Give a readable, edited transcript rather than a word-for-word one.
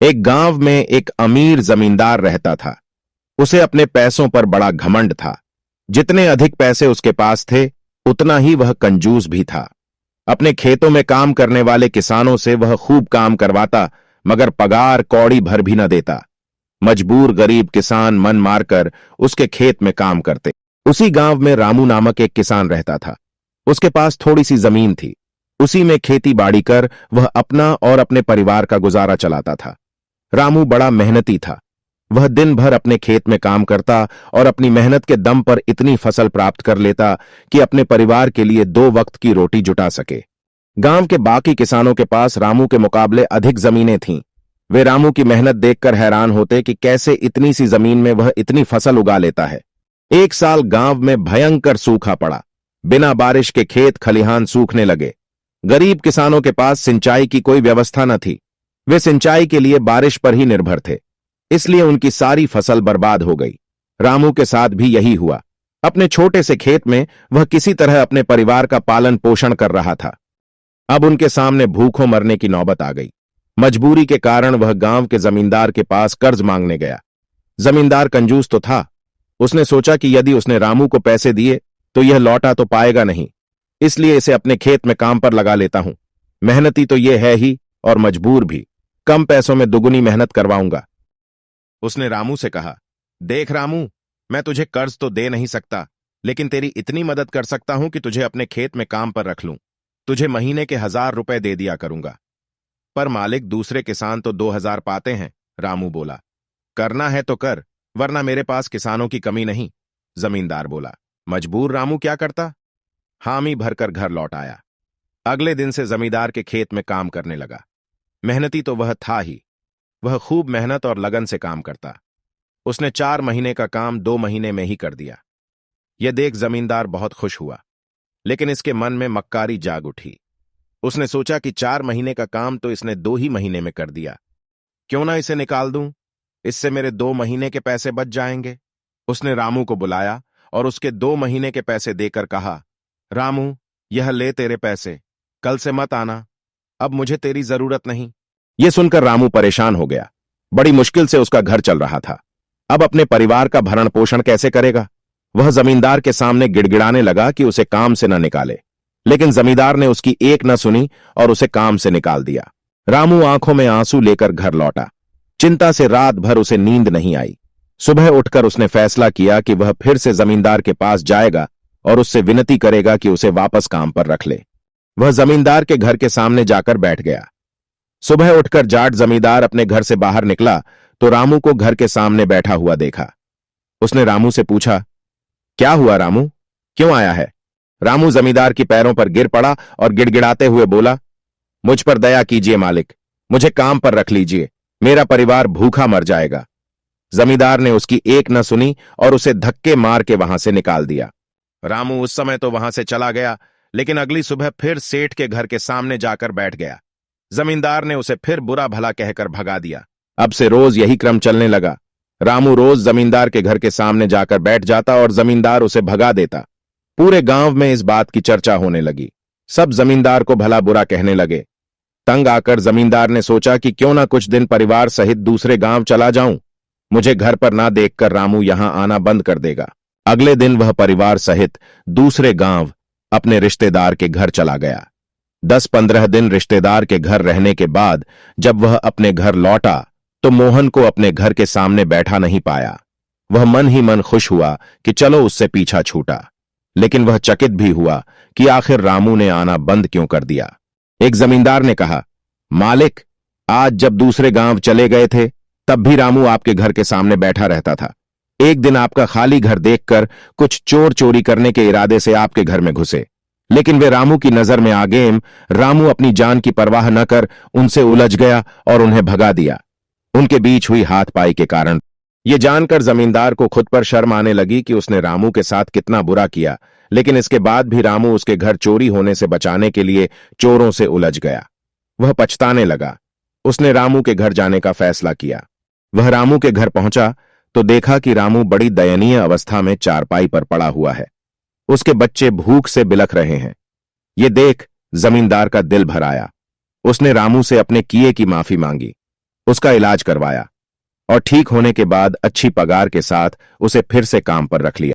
एक गांव में एक अमीर जमींदार रहता था। उसे अपने पैसों पर बड़ा घमंड था। जितने अधिक पैसे उसके पास थे, उतना ही वह कंजूस भी था। अपने खेतों में काम करने वाले किसानों से वह खूब काम करवाता, मगर पगार कौड़ी भर भी न देता। मजबूर गरीब किसान मन मारकर उसके खेत में काम करते। उसी गांव में रामू नामक एक किसान रहता था। उसके पास थोड़ी सी जमीन थी। उसी में खेती बाड़ी कर वह अपना और अपने परिवार का गुजारा चलाता था। रामू बड़ा मेहनती था। वह दिन भर अपने खेत में काम करता और अपनी मेहनत के दम पर इतनी फसल प्राप्त कर लेता कि अपने परिवार के लिए 2 वक्त की रोटी जुटा सके। गांव के बाकी किसानों के पास रामू के मुकाबले अधिक जमीनें थीं। वे रामू की मेहनत देखकर हैरान होते कि कैसे इतनी सी जमीन में वह इतनी फसल उगा लेता है। एक साल गांव में भयंकर सूखा पड़ा। बिना बारिश के खेत खलिहान सूखने लगे। गरीब किसानों के पास सिंचाई की कोई व्यवस्था न थी। वे सिंचाई के लिए बारिश पर ही निर्भर थे, इसलिए उनकी सारी फसल बर्बाद हो गई। रामू के साथ भी यही हुआ। अपने छोटे से खेत में वह किसी तरह अपने परिवार का पालन पोषण कर रहा था। अब उनके सामने भूखों मरने की नौबत आ गई। मजबूरी के कारण वह गांव के जमींदार के पास कर्ज मांगने गया। जमींदार कंजूस तो था। उसने सोचा कि यदि उसने रामू को पैसे दिए तो यह लौटा तो पाएगा नहीं, इसलिए इसे अपने खेत में काम पर लगा लेता हूं। मेहनती तो यह है ही और मजबूर भी। कम पैसों में दुगुनी मेहनत करवाऊंगा। उसने रामू से कहा, देख रामू, मैं तुझे कर्ज तो दे नहीं सकता, लेकिन तेरी इतनी मदद कर सकता हूं कि तुझे अपने खेत में काम पर रख लूं। तुझे महीने के 1000 रुपए दे दिया करूंगा। पर मालिक, दूसरे किसान तो 2000 पाते हैं। रामू बोला, करना है तो कर, वरना मेरे पास किसानों की कमी नहीं। जमींदार बोला। मजबूर रामू क्या करता? हामी भरकर घर लौट आया। अगले दिन से जमींदार के खेत में काम करने लगा। मेहनती तो वह था ही। वह खूब मेहनत और लगन से काम करता। उसने 4 महीने का काम 2 महीने में ही कर दिया। यह देख जमींदार बहुत खुश हुआ, लेकिन इसके मन में मक्कारी जाग उठी। उसने सोचा कि 4 महीने का काम तो इसने 2 ही महीने में कर दिया। क्यों ना इसे निकाल दूं, इससे मेरे 2 महीने के पैसे बच जाएंगे। उसने रामू को बुलाया और उसके 2 महीने के पैसे देकर कहा, रामू, यह ले तेरे पैसे, कल से मत आना, अब मुझे तेरी जरूरत नहीं। यह सुनकर रामू परेशान हो गया। बड़ी मुश्किल से उसका घर चल रहा था। अब अपने परिवार का भरण पोषण कैसे करेगा? वह जमींदार के सामने गिड़गिड़ाने लगा कि उसे काम से न निकाले, लेकिन जमींदार ने उसकी एक न सुनी और उसे काम से निकाल दिया। रामू आंखों में आंसू लेकर घर लौटा। चिंता से रात भर उसे नींद नहीं आई। सुबह उठकर उसने फैसला किया कि वह फिर से जमींदार के पास जाएगा और उससे विनती करेगा कि उसे वापस काम पर रख ले। वह जमींदार के घर के सामने जाकर बैठ गया। सुबह उठकर जाट जमींदार अपने घर से बाहर निकला तो रामू को घर के सामने बैठा हुआ देखा। उसने रामू से पूछा, क्या हुआ रामू, क्यों आया है? रामू जमींदार की पैरों पर गिर पड़ा और गिड़गिड़ाते हुए बोला, मुझ पर दया कीजिए मालिक, मुझे काम पर रख लीजिए, मेरा परिवार भूखा मर जाएगा। जमींदार ने उसकी एक न सुनी और उसे धक्के मार के वहां से निकाल दिया। रामू उस समय तो वहां से चला गया, लेकिन अगली सुबह फिर सेठ के घर के सामने जाकर बैठ गया। जमींदार ने उसे फिर बुरा भला कहकर भगा दिया। अब से रोज यही क्रम चलने लगा। रामू रोज जमींदार के घर के सामने जाकर बैठ जाता और जमींदार उसे भगा देता। पूरे गांव में इस बात की चर्चा होने लगी। सब जमींदार को भला बुरा कहने लगे। तंग आकर जमींदार ने सोचा कि क्यों ना कुछ दिन परिवार सहित दूसरे गांव चला जाऊं। मुझे घर पर ना देखकर रामू यहां आना बंद कर देगा। अगले दिन वह परिवार सहित दूसरे गांव अपने रिश्तेदार के घर चला गया। 10-15 दिन रिश्तेदार के घर रहने के बाद जब वह अपने घर लौटा तो मोहन को अपने घर के सामने बैठा नहीं पाया। वह मन ही मन खुश हुआ कि चलो उससे पीछा छूटा, लेकिन वह चकित भी हुआ कि आखिर रामू ने आना बंद क्यों कर दिया। एक जमींदार ने कहा, मालिक, आज जब दूसरे गांव चले गए थे तब भी रामू आपके घर के सामने बैठा रहता था। एक दिन आपका खाली घर देखकर कुछ चोर चोरी करने के इरादे से आपके घर में घुसे, लेकिन वे रामू की नजर में आ गए। रामू अपनी जान की परवाह न कर उनसे उलझ गया और उन्हें भगा दिया। उनके बीच हुई हाथपाई के कारण यह जानकर जमींदार को खुद पर शर्म आने लगी कि उसने रामू के साथ कितना बुरा किया, लेकिन इसके बाद भी रामू उसके घर चोरी होने से बचाने के लिए चोरों से उलझ गया। वह पछताने लगा। उसने रामू के घर जाने का फैसला किया। वह रामू के घर पहुंचा तो देखा कि रामू बड़ी दयनीय अवस्था में चारपाई पर पड़ा हुआ है। उसके बच्चे भूख से बिलख रहे हैं। ये देख जमींदार का दिल भर आया। उसने रामू से अपने किए की माफी मांगी। उसका इलाज करवाया और ठीक होने के बाद अच्छी पगार के साथ उसे फिर से काम पर रख लिया।